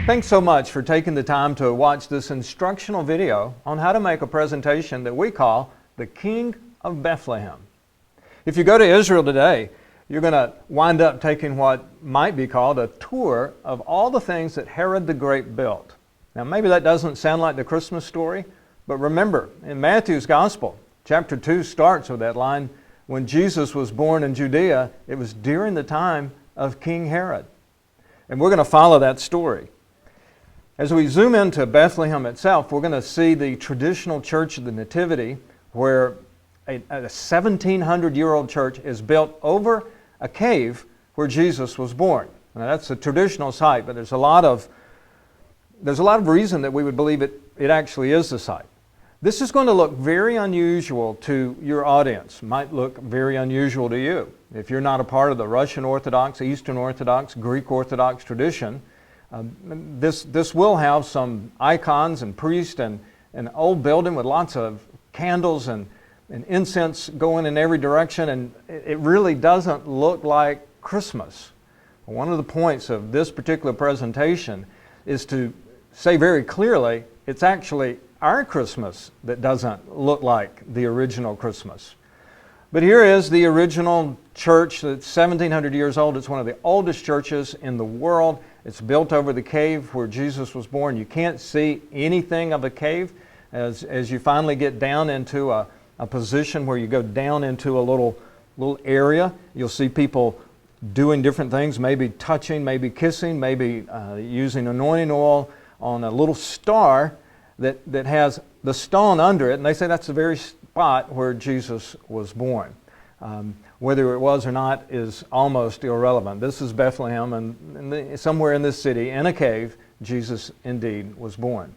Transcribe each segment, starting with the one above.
Thanks so much for taking the time to watch this instructional video on how to make a presentation that we call the King of Bethlehem. If you go to Israel today, you're going to wind up taking what might be called a tour of all the things that Herod the Great built. Now maybe that doesn't sound like the Christmas story, but remember, in Matthew's Gospel, chapter 2 starts with that line, when Jesus was born in Judea, it was during the time of King Herod. And we're going to follow that story. As we zoom into Bethlehem itself, we're going to see the traditional Church of the Nativity, where a 1,700-year-old church is built over a cave where Jesus was born. Now that's a traditional site, but there's a lot of reason that we would believe it actually is the site. This is going to look very unusual to your audience. Might look very unusual to you. If you're not a part of the Russian Orthodox, Eastern Orthodox, Greek Orthodox tradition, this will have some icons and priests and an old building with lots of candles and incense going in every direction, and it really doesn't look like Christmas. One of the points of this particular presentation is to say very clearly it's actually our Christmas that doesn't look like the original Christmas. But here is the original church that's 1,700 years old. It's one of the oldest churches in the world. It's built over the cave where Jesus was born. You can't see anything of a cave as you finally get down into a position where you go down into a little area. You'll see people doing different things, maybe touching, maybe kissing, maybe using anointing oil on a little star that has the stone under it, and they say that's the very spot where Jesus was born. Whether it was or not is almost irrelevant. This is Bethlehem, and somewhere in this city, in a cave, Jesus indeed was born.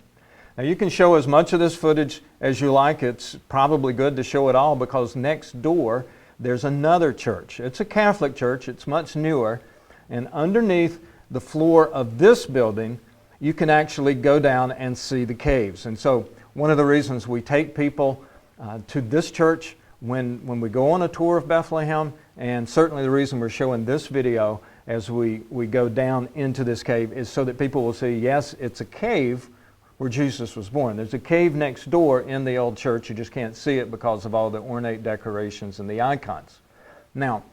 Now you can show as much of this footage as you like. It's probably good to show it all because next door there's another church. It's a Catholic church. It's much newer, and underneath the floor of this building you can actually go down and see the caves. And so one of the reasons we take people to this church when we go on a tour of Bethlehem, and certainly the reason we're showing this video as we go down into this cave, is so that people will see, yes, it's a cave where Jesus was born. There's a cave next door in the old church. You just can't see it because of all the ornate decorations and the icons. Now,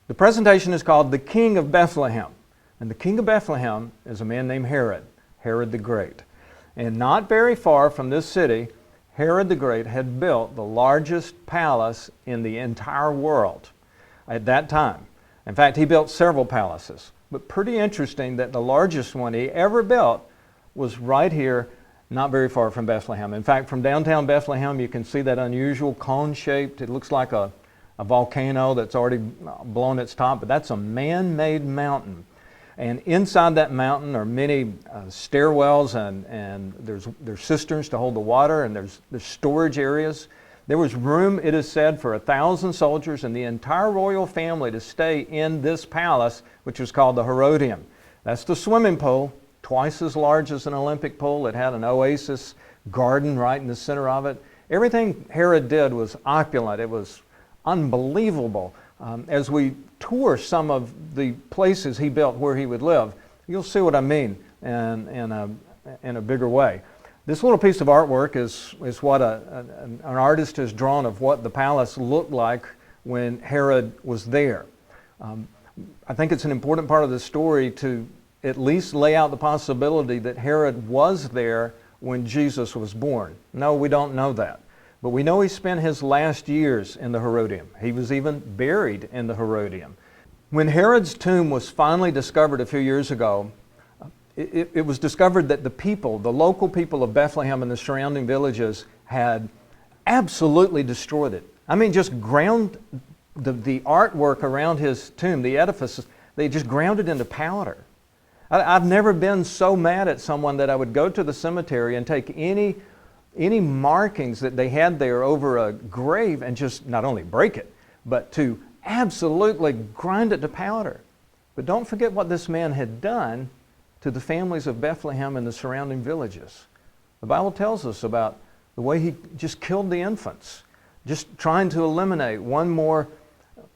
the presentation is called the King of Bethlehem. And the King of Bethlehem is a man named Herod the Great. And not very far from this city, Herod the Great had built the largest palace in the entire world at that time. In fact, he built several palaces. But pretty interesting that the largest one he ever built was right here, not very far from Bethlehem. In fact, from downtown Bethlehem, you can see that unusual cone-shaped, it looks like a volcano that's already blown its top, but that's a man-made mountain. And inside that mountain are many stairwells, and there's cisterns to hold the water, and there's storage areas. There was room, it is said, for 1,000 soldiers and the entire royal family to stay in this palace, which was called the Herodium. That's the swimming pool, twice as large as an Olympic pool. It had an oasis garden right in the center of it. Everything Herod did was opulent. It was unbelievable. As we tour some of the places he built where he would live, you'll see what I mean in a bigger way. This little piece of artwork is what an artist has drawn of what the palace looked like when Herod was there. I think it's an important part of the story to at least lay out the possibility that Herod was there when Jesus was born. No, we don't know that. But we know he spent his last years in the Herodium. He was even buried in the Herodium. When Herod's tomb was finally discovered a few years ago, it was discovered that the local people of Bethlehem and the surrounding villages had absolutely destroyed it. I mean, just ground the artwork around his tomb, the edifice, they just ground it into powder. I've never been so mad at someone that I would go to the cemetery and take any markings that they had there over a grave and just not only break it, but to absolutely grind it to powder. But don't forget what this man had done to the families of Bethlehem and the surrounding villages. The Bible tells us about the way he just killed the infants, just trying to eliminate one more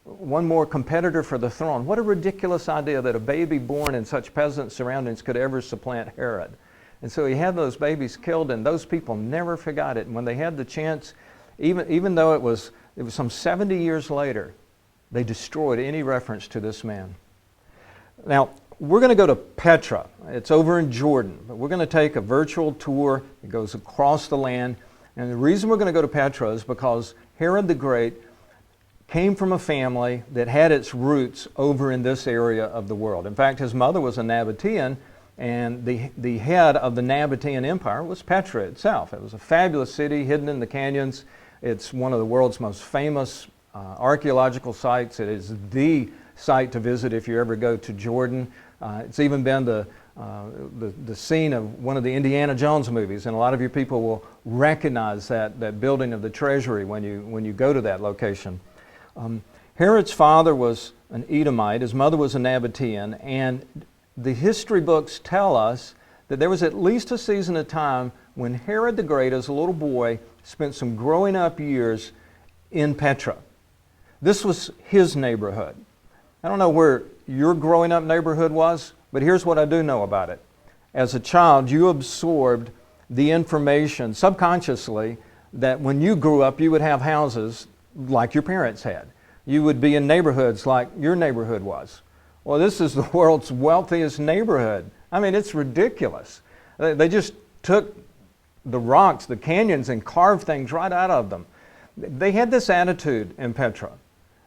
one more competitor for the throne. What a ridiculous idea that a baby born in such peasant surroundings could ever supplant Herod. And so he had those babies killed, and those people never forgot it. And when they had the chance, even though it was some 70 years later, they destroyed any reference to this man. Now, we're going to go to Petra. It's over in Jordan. But we're going to take a virtual tour. It goes across the land. And the reason we're going to go to Petra is because Herod the Great came from a family that had its roots over in this area of the world. In fact, his mother was a Nabatean, and the head of the Nabatean Empire was Petra itself. It was a fabulous city hidden in the canyons. It's one of the world's most famous archaeological sites. It is the site to visit if you ever go to Jordan. It's even been the scene of one of the Indiana Jones movies, and a lot of you people will recognize that building of the treasury when you go to that location. Herod's father was an Edomite, his mother was a Nabatean, and the history books tell us that there was at least a season of time when Herod the Great, as a little boy, spent some growing up years in Petra. This was his neighborhood. I don't know where your growing up neighborhood was, but here's what I do know about it. As a child, you absorbed the information subconsciously that when you grew up, you would have houses like your parents had. You would be in neighborhoods like your neighborhood was. Well, this is the world's wealthiest neighborhood. I mean, it's ridiculous. They just took the rocks, the canyons, and carved things right out of them. They had this attitude in Petra.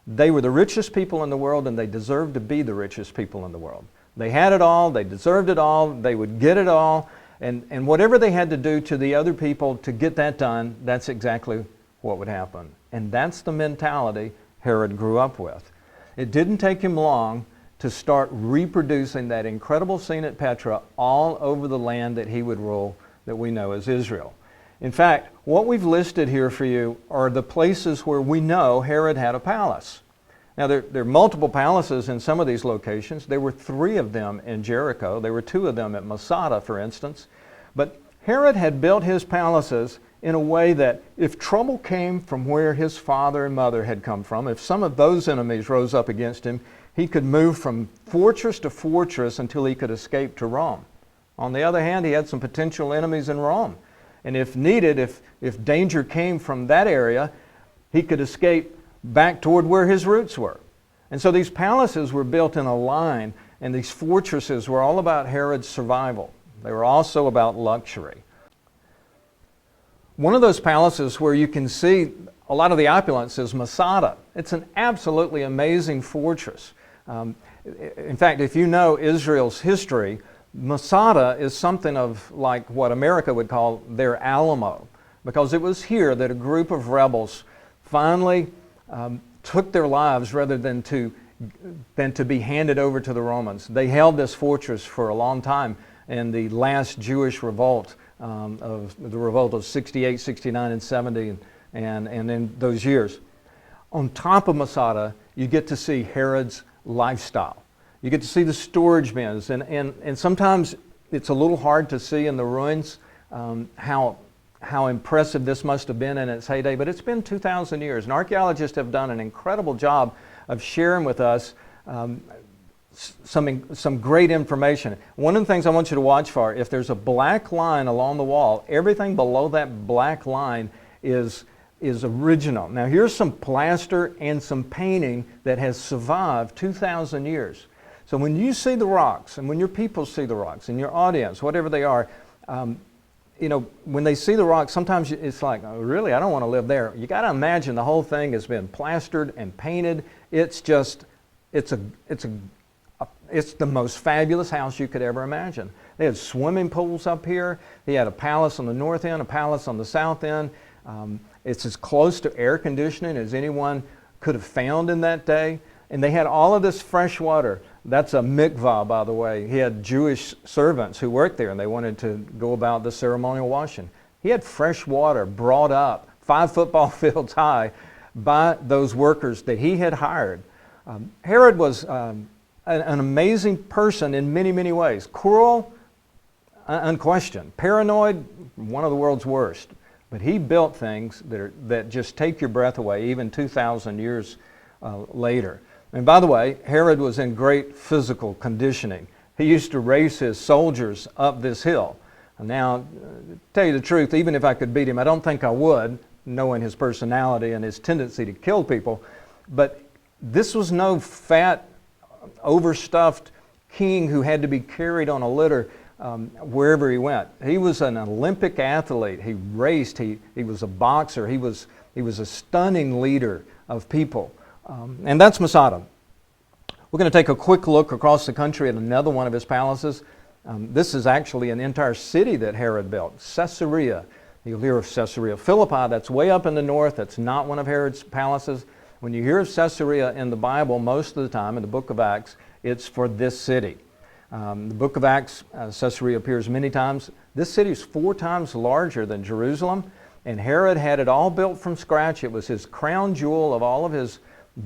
They were the richest people in the world, and they deserved to be the richest people in the world. They had it all, they deserved it all, they would get it all, and whatever they had to do to the other people to get that done, that's exactly what would happen. And that's the mentality Herod grew up with. It didn't take him long to start reproducing that incredible scene at Petra all over the land that he would rule, that we know as Israel. In fact, what we've listed here for you are the places where we know Herod had a palace. Now, there are multiple palaces in some of these locations. There were 3 of them in Jericho. There were 2 of them at Masada, for instance. But Herod had built his palaces in a way that if trouble came from where his father and mother had come from, if some of those enemies rose up against him, he could move from fortress to fortress until he could escape to Rome. On the other hand, he had some potential enemies in Rome. And if needed, if danger came from that area, he could escape back toward where his roots were. And so these palaces were built in a line, and these fortresses were all about Herod's survival. They were also about luxury. One of those palaces where you can see a lot of the opulence is Masada. It's an absolutely amazing fortress. In fact, if you know Israel's history, Masada is something of like what America would call their Alamo, because it was here that a group of rebels finally took their lives rather than to be handed over to the Romans. They held this fortress for a long time in the last Jewish revolt, of the revolt of 68, 69, and 70, and in those years. On top of Masada, you get to see Herod's lifestyle. You get to see the storage bins, and sometimes it's a little hard to see in the ruins how impressive this must have been in its heyday, but it's been 2,000 years, and archaeologists have done an incredible job of sharing with us some great information. One of the things I want you to watch for, if there's a black line along the wall, everything below that black line is original. Now here's some plaster and some painting that has survived 2,000 years. So when you see the rocks, and when your people see the rocks, and your audience, whatever they are, when they see the rocks, sometimes it's like, oh, really, I don't want to live there. You got to imagine the whole thing has been plastered and painted. It's the most fabulous house you could ever imagine. They had swimming pools up here. He had a palace on the north end, a palace on the south end. It's as close to air conditioning as anyone could have found in that day. And they had all of this fresh water. That's a mikvah, by the way. He had Jewish servants who worked there, and they wanted to go about the ceremonial washing. He had fresh water brought up 5 football fields high by those workers that he had hired. Herod was an amazing person in many, many ways. Cruel, unquestioned. Paranoid, one of the world's worst. But he built things that just take your breath away, even 2,000 years later. And by the way, Herod was in great physical conditioning. He used to race his soldiers up this hill. Now, to tell you the truth, even if I could beat him, I don't think I would, knowing his personality and his tendency to kill people. But this was no fat, overstuffed king who had to be carried on a litter wherever he went. He was an Olympic athlete. He raced. He was a boxer. He was a stunning leader of people. And that's Masada. We're going to take a quick look across the country at another one of his palaces. This is actually an entire city that Herod built, Caesarea. You'll hear of Caesarea Philippi. That's way up in the north. That's not one of Herod's palaces. When you hear of Caesarea in the Bible, most of the time in the book of Acts, it's for this city. The book of Acts, Caesarea appears many times. This city is 4 times larger than Jerusalem, and Herod had it all built from scratch. It was his crown jewel of all of his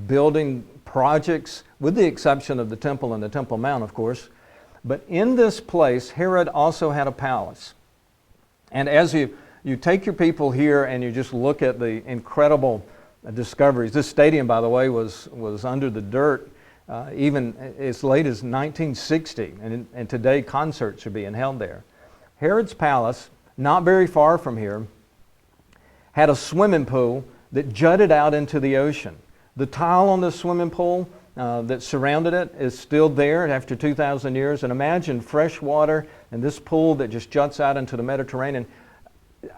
building projects, with the exception of the temple and the Temple Mount, of course. But in this place, Herod also had a palace. And as you take your people here and you just look at the incredible discoveries. This stadium, by the way, was under the dirt even as late as 1960, and today concerts are being held there. Herod's palace, not very far from here, had a swimming pool that jutted out into the ocean. The tile on the swimming pool that surrounded it is still there after 2,000 years. And imagine fresh water and this pool that just juts out into the Mediterranean.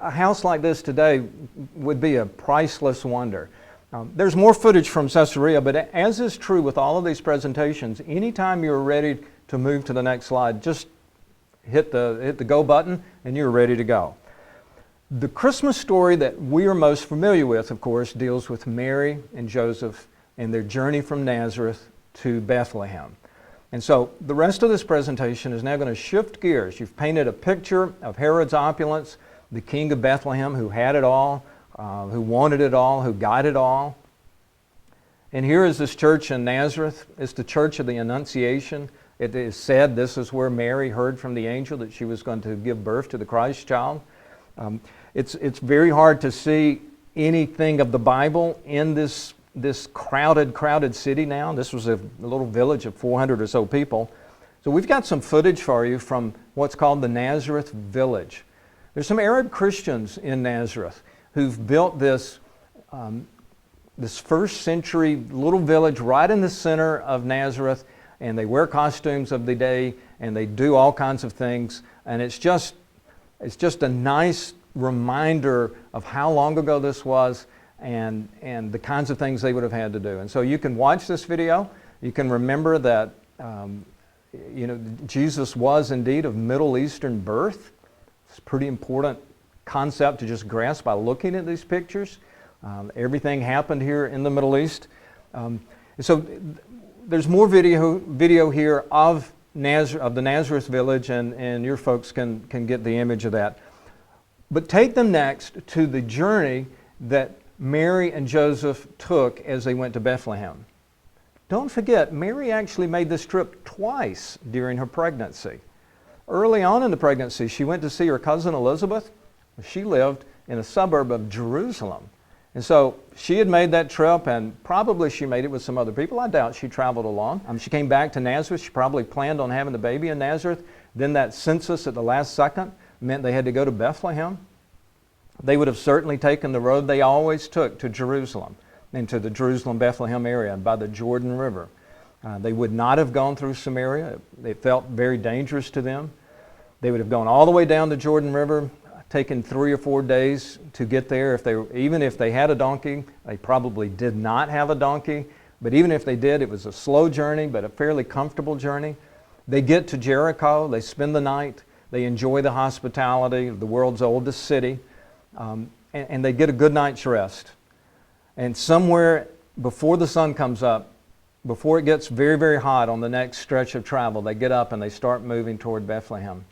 A house like this today would be a priceless wonder. There's more footage from Caesarea, but as is true with all of these presentations, anytime you're ready to move to the next slide, just hit the go button and you're ready to go. The Christmas story that we are most familiar with, of course, deals with Mary and Joseph and their journey from Nazareth to Bethlehem. And so the rest of this presentation is now going to shift gears. You've painted a picture of Herod's opulence, the King of Bethlehem who had it all, who wanted it all, who got it all. And here is this church in Nazareth. It's the Church of the Annunciation. It is said this is where Mary heard from the angel that she was going to give birth to the Christ child. It's very hard to see anything of the Bible in this crowded city now. This was a little village of 400 or so people. So we've got some footage for you from what's called the Nazareth Village. There's some Arab Christians in Nazareth who've built this first century little village right in the center of Nazareth, and they wear costumes of the day and they do all kinds of things, and it's just a nice reminder of how long ago this was and the kinds of things they would have had to do. And so you can watch this video. You can remember that Jesus was indeed of Middle Eastern birth. It's a pretty important concept to just grasp by looking at these pictures. Everything happened here in the Middle East. So there's more video here of the Nazareth village, and your folks can get the image of that. But take them next to the journey that Mary and Joseph took as they went to Bethlehem. Don't forget, Mary actually made this trip twice during her pregnancy. Early on in the pregnancy, she went to see her cousin Elizabeth. She lived in a suburb of Jerusalem. And so she had made that trip, and probably she made it with some other people. I doubt she traveled alone. She came back to Nazareth. She probably planned on having the baby in Nazareth. Then that census at the last second meant they had to go to Bethlehem. They would have certainly taken the road they always took to Jerusalem, into the Jerusalem-Bethlehem area by the Jordan River. They would not have gone through Samaria. It felt very dangerous to them. They would have gone all the way down the Jordan River, taken 3 or 4 days to get there. Even if they had a donkey, they probably did not have a donkey. But even if they did, it was a slow journey, but a fairly comfortable journey. They get to Jericho. They spend the night. They enjoy the hospitality of the world's oldest city. And they get a good night's rest. And somewhere before the sun comes up, before it gets very, very hot on the next stretch of travel, they get up and they start moving toward Bethlehem.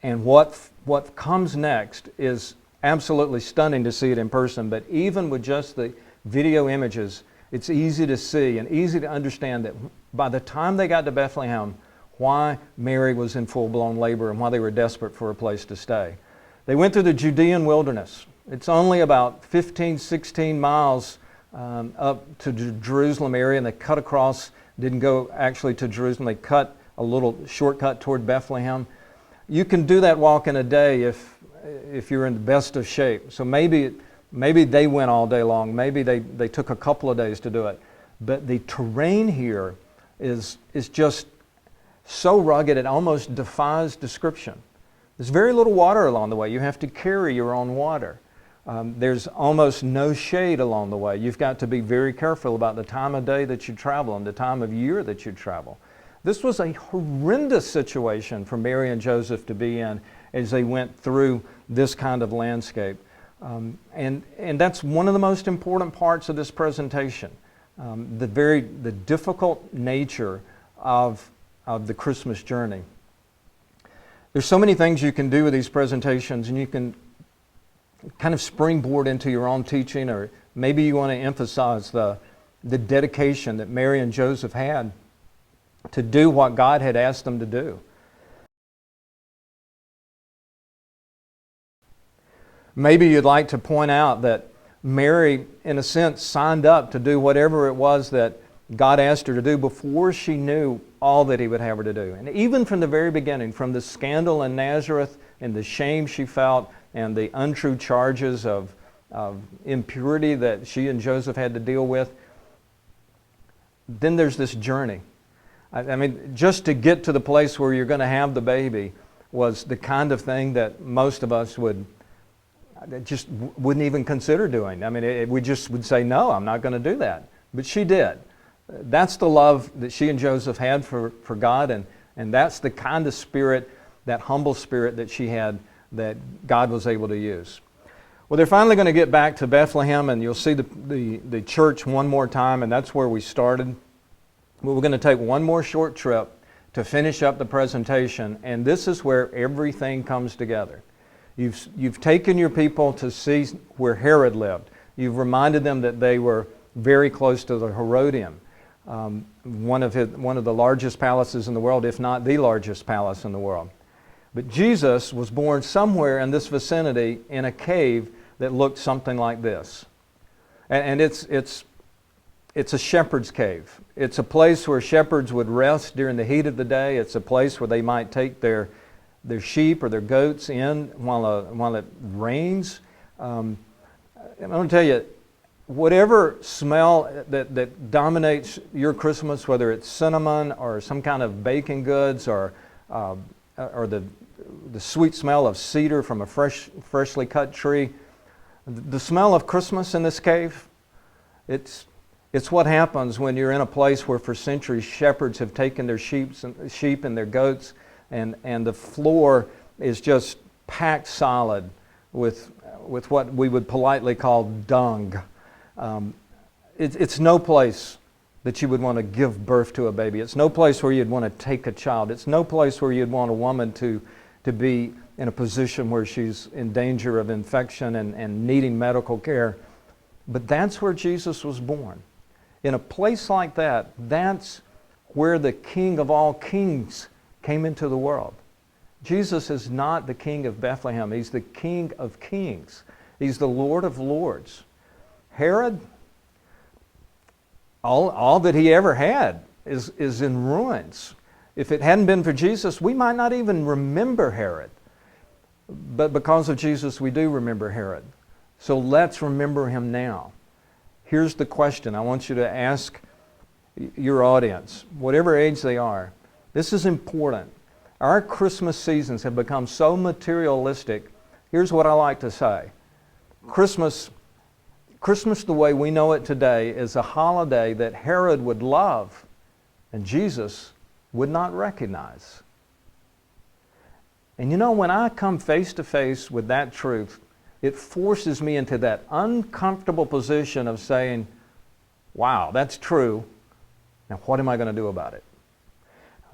And what comes next is absolutely stunning to see it in person, but even with just the video images, it's easy to see and easy to understand that by the time they got to Bethlehem, why Mary was in full-blown labor and why they were desperate for a place to stay. They went through the Judean wilderness. It's only about 15, 16 miles up to the Jerusalem area, and they cut across, didn't go actually to Jerusalem, they cut a little shortcut toward Bethlehem. You can do that walk in a day if you're in the best of shape. So maybe they went all day long, maybe they took a couple of days to do it. But the terrain here is just so rugged it almost defies description. There's very little water along the way. You have to carry your own water. There's almost no shade along the way. You've got to be very careful about the time of day that you travel and the time of year that you travel. This was a horrendous situation for Mary and Joseph to be in as they went through this kind of landscape. And that's one of the most important parts of this presentation, the difficult nature of the Christmas journey. There's so many things you can do with these presentations, and you can kind of springboard into your own teaching, or maybe you want to emphasize the dedication that Mary and Joseph had to do what God had asked them to do. Maybe you'd like to point out that Mary, in a sense, signed up to do whatever it was that God asked her to do before she knew all that He would have her to do. And even from the very beginning, from the scandal in Nazareth and the shame she felt and the untrue charges of impurity that she and Joseph had to deal with, then there's this journey. I mean, just to get to the place where you're going to have the baby was the kind of thing that most of us wouldn't even consider doing. I mean, we just would say, no, I'm not going to do that. But she did. That's the love that she and Joseph had for God, and that's the kind of spirit, that humble spirit that she had, that God was able to use. Well, they're finally going to get back to Bethlehem, and you'll see the church one more time, and that's where we started. We're going to take one more short trip to finish up the presentation, and this is where everything comes together. You've taken your people to see where Herod lived. You've reminded them that they were very close to the Herodium, one of the largest palaces in the world, if not the largest palace in the world. But Jesus was born somewhere in this vicinity in a cave that looked something like this. And it's a shepherd's cave. It's a place where shepherds would rest during the heat of the day. It's a place where they might take their sheep or their goats in while it rains. I'm going to tell you, whatever smell that dominates your Christmas, whether it's cinnamon or some kind of baking goods or the sweet smell of cedar from a freshly cut tree, the smell of Christmas in this cave, it's what happens when you're in a place where for centuries shepherds have taken their sheep and their goats, and the floor is just packed solid with what we would politely call dung. It's no place that you would want to give birth to a baby. It's no place where you'd want to take a child. It's no place where you'd want a woman to be in a position where she's in danger of infection and needing medical care. But that's where Jesus was born. In a place like that, that's where the King of all kings came into the world. Jesus is not the King of Bethlehem. He's the King of kings. He's the Lord of lords. Herod, all that he ever had is in ruins. If it hadn't been for Jesus, we might not even remember Herod. But because of Jesus, we do remember Herod. So let's remember him now. Here's the question I want you to ask your audience, whatever age they are. This is important. Our Christmas seasons have become so materialistic. Here's what I like to say. Christmas the way we know it today is a holiday that Herod would love and Jesus would not recognize. And you know, when I come face to face with that truth, it forces me into that uncomfortable position of saying, wow, that's true. Now what am I going to do about it?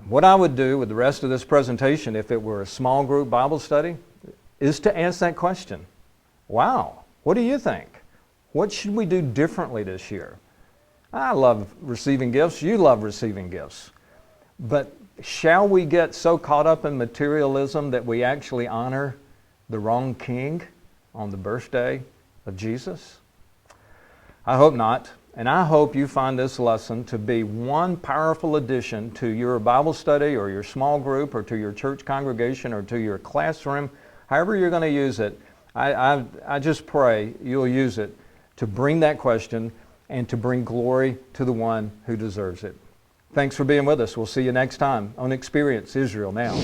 What I would do with the rest of this presentation, if it were a small group Bible study, is to ask that question. Wow, what do you think? What should we do differently this year? I love receiving gifts. You love receiving gifts. But shall we get so caught up in materialism that we actually honor the wrong king on the birthday of Jesus? I hope not. And I hope you find this lesson to be one powerful addition to your Bible study or your small group or to your church congregation or to your classroom, however you're going to use it. I just pray you'll use it to bring that question and to bring glory to the one who deserves it. Thanks for being with us. We'll see you next time on Experience Israel Now.